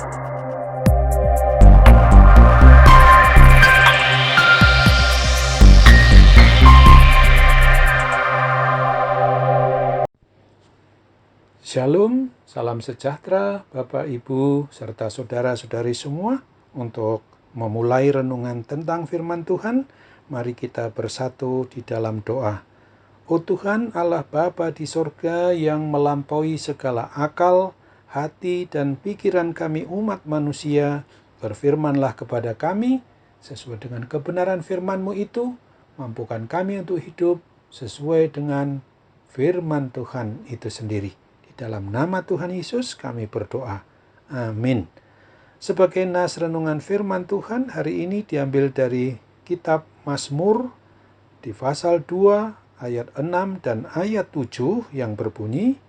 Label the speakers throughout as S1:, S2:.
S1: Shalom, salam sejahtera Bapak, Ibu, serta saudara-saudari semua. Untuk memulai renungan tentang firman Tuhan, mari kita bersatu di dalam doa. Oh Tuhan Allah Bapa di sorga yang melampaui segala akal, hati, dan pikiran kami umat manusia, berfirmanlah kepada kami sesuai dengan kebenaran firman-Mu itu, mampukan kami untuk hidup sesuai dengan firman Tuhan itu sendiri. Dalam nama Tuhan Yesus kami berdoa. Amin. Sebagai nas renungan firman Tuhan hari ini diambil dari kitab Mazmur di pasal 2 ayat 6 dan ayat 7 yang berbunyi,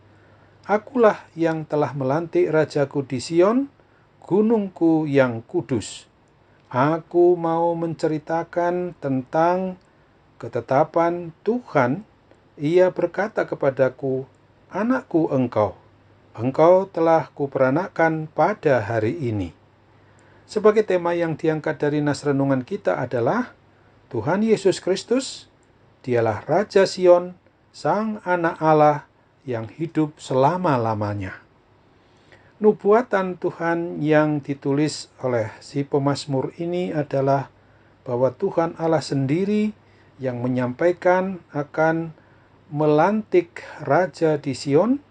S1: Akulah yang telah melantik rajaku di Sion, gunungku yang kudus. Aku mau menceritakan tentang ketetapan Tuhan. Ia berkata kepadaku, Anakku engkau telah kuperanakkan pada hari ini. Sebagai tema yang diangkat dari nas renungan kita adalah Tuhan Yesus Kristus, dialah Raja Sion, Sang Anak Allah yang hidup selama-lamanya. Nubuatan Tuhan yang ditulis oleh si pemazmur ini adalah bahwa Tuhan Allah sendiri yang menyampaikan akan melantik raja di Sion,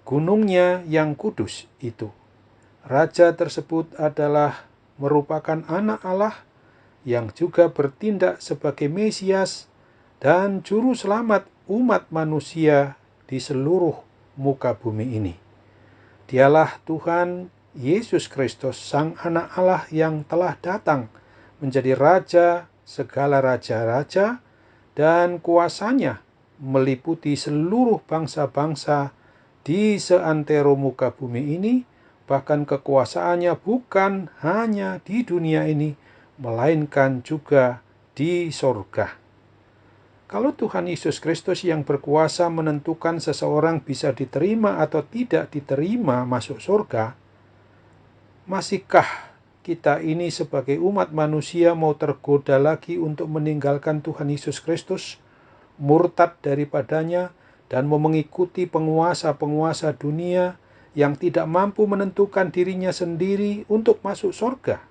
S1: gunungnya yang kudus itu. Raja tersebut adalah merupakan anak Allah yang juga bertindak sebagai Mesias dan juru selamat umat manusia di seluruh muka bumi ini. Dialah Tuhan Yesus Kristus, Sang Anak Allah yang telah datang menjadi Raja segala raja-raja, dan kuasanya meliputi seluruh bangsa-bangsa di seantero muka bumi ini, bahkan kekuasaannya bukan hanya di dunia ini, melainkan juga di sorga. Kalau Tuhan Yesus Kristus yang berkuasa menentukan seseorang bisa diterima atau tidak diterima masuk sorga, masihkah kita ini sebagai umat manusia mau tergoda lagi untuk meninggalkan Tuhan Yesus Kristus, murtad daripadanya, dan mau mengikuti penguasa-penguasa dunia yang tidak mampu menentukan dirinya sendiri untuk masuk surga?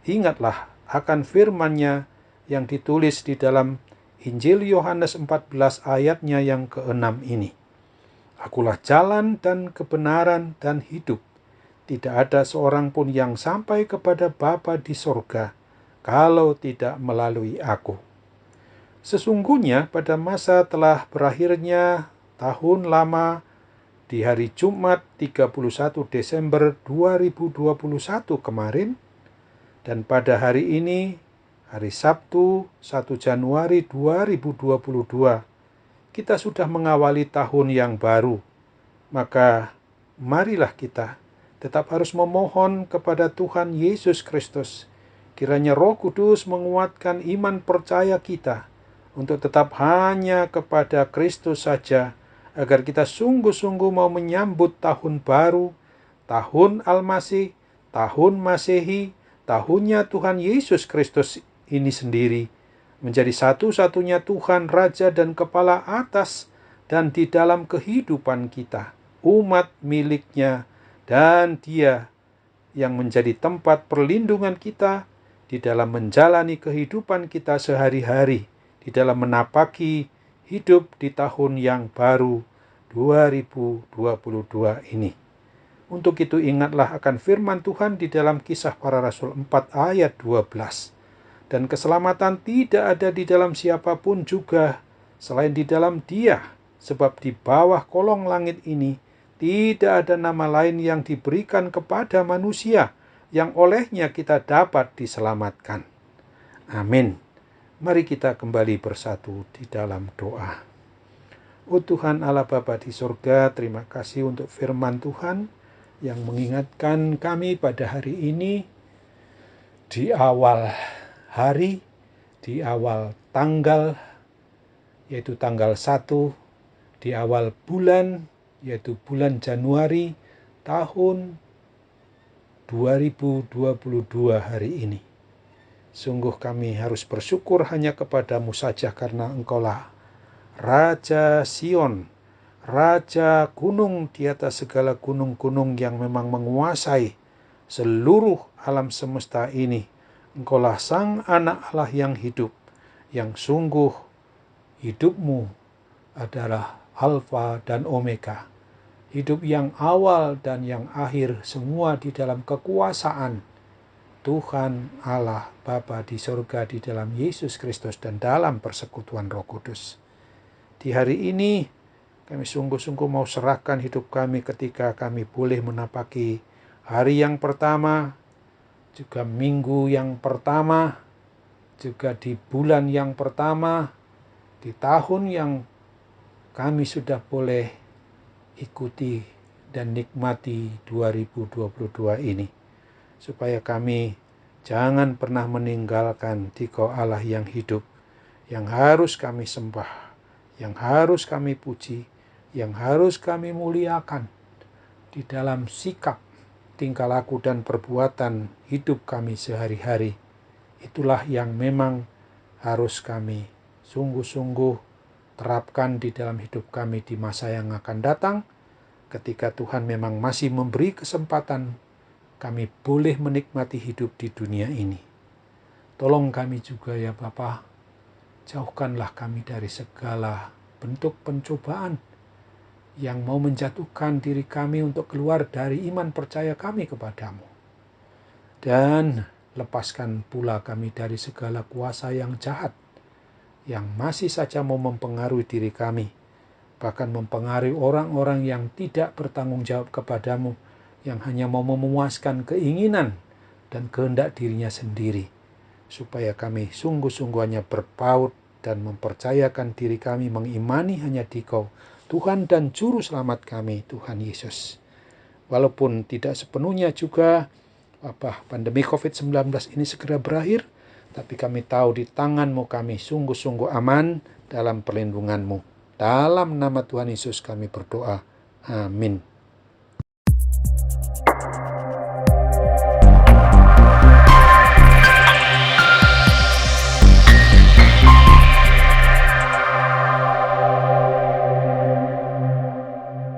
S1: Ingatlah akan firman-Nya yang ditulis di dalam Injil Yohanes 14 ayatnya yang ke-6 ini. Akulah jalan dan kebenaran dan hidup. Tidak ada seorang pun yang sampai kepada Bapa di surga kalau tidak melalui aku. Sesungguhnya pada masa telah berakhirnya tahun lama di hari Jumat 31 Desember 2021 kemarin, dan pada hari ini, hari Sabtu 1 Januari 2022, kita sudah mengawali tahun yang baru. Maka marilah kita tetap harus memohon kepada Tuhan Yesus Kristus, kiranya Roh Kudus menguatkan iman percaya kita untuk tetap hanya kepada Kristus saja, agar kita sungguh-sungguh mau menyambut tahun baru, tahun Al-Masih, tahun Masehi, tahunnya Tuhan Yesus Kristus ini sendiri, menjadi satu-satunya Tuhan, Raja dan Kepala atas dan di dalam kehidupan kita, umat miliknya, dan Dia yang menjadi tempat perlindungan kita di dalam menjalani kehidupan kita sehari-hari, di dalam menapaki hidup di tahun yang baru 2022 ini. Untuk itu ingatlah akan firman Tuhan di dalam Kisah Para Rasul 4 ayat 12. Dan keselamatan tidak ada di dalam siapapun juga selain di dalam Dia, sebab di bawah kolong langit ini tidak ada nama lain yang diberikan kepada manusia yang olehnya kita dapat diselamatkan. Amin. Mari kita kembali bersatu di dalam doa. Oh Tuhan Allah Bapa di surga, terima kasih untuk firman Tuhan yang mengingatkan kami pada hari ini, di awal hari, di awal tanggal, yaitu tanggal 1, di awal bulan, yaitu bulan Januari tahun 2022 hari ini. Sungguh kami harus bersyukur hanya kepadamu saja karena Engkaulah Raja Sion, Raja gunung di atas segala gunung-gunung yang memang menguasai seluruh alam semesta ini. Engkaulah Sang Anak Allah yang hidup, yang sungguh hidupmu adalah Alfa dan Omega. Hidup yang awal dan yang akhir semua di dalam kekuasaan Tuhan Allah Bapa di surga, di dalam Yesus Kristus dan dalam persekutuan Roh Kudus. Di hari ini kami sungguh-sungguh mau serahkan hidup kami ketika kami boleh menapaki hari yang pertama, juga minggu yang pertama, juga di bulan yang pertama, di tahun yang kami sudah boleh ikuti dan nikmati 2022 ini. Supaya kami jangan pernah meninggalkan Dikau Allah yang hidup, yang harus kami sembah, yang harus kami puji, yang harus kami muliakan di dalam sikap, tingkah laku dan perbuatan hidup kami sehari-hari. Itulah yang memang harus kami sungguh-sungguh terapkan di dalam hidup kami di masa yang akan datang, ketika Tuhan memang masih memberi kesempatan kami boleh menikmati hidup di dunia ini. Tolong kami juga ya Bapa, jauhkanlah kami dari segala bentuk pencobaan yang mau menjatuhkan diri kami untuk keluar dari iman percaya kami kepadamu. Dan lepaskan pula kami dari segala kuasa yang jahat, yang masih saja mau mempengaruhi diri kami, bahkan mempengaruhi orang-orang yang tidak bertanggung jawab kepadamu, yang hanya mau memuaskan keinginan dan kehendak dirinya sendiri, supaya kami sungguh-sungguh hanya berpaut dan mempercayakan diri kami mengimani hanya Dikau, Tuhan dan Juru Selamat kami, Tuhan Yesus. Walaupun tidak sepenuhnya juga pandemi COVID-19 ini segera berakhir, tapi kami tahu di tangan-Mu kami sungguh-sungguh aman dalam perlindungan-Mu. Dalam nama Tuhan Yesus kami berdoa. Amin.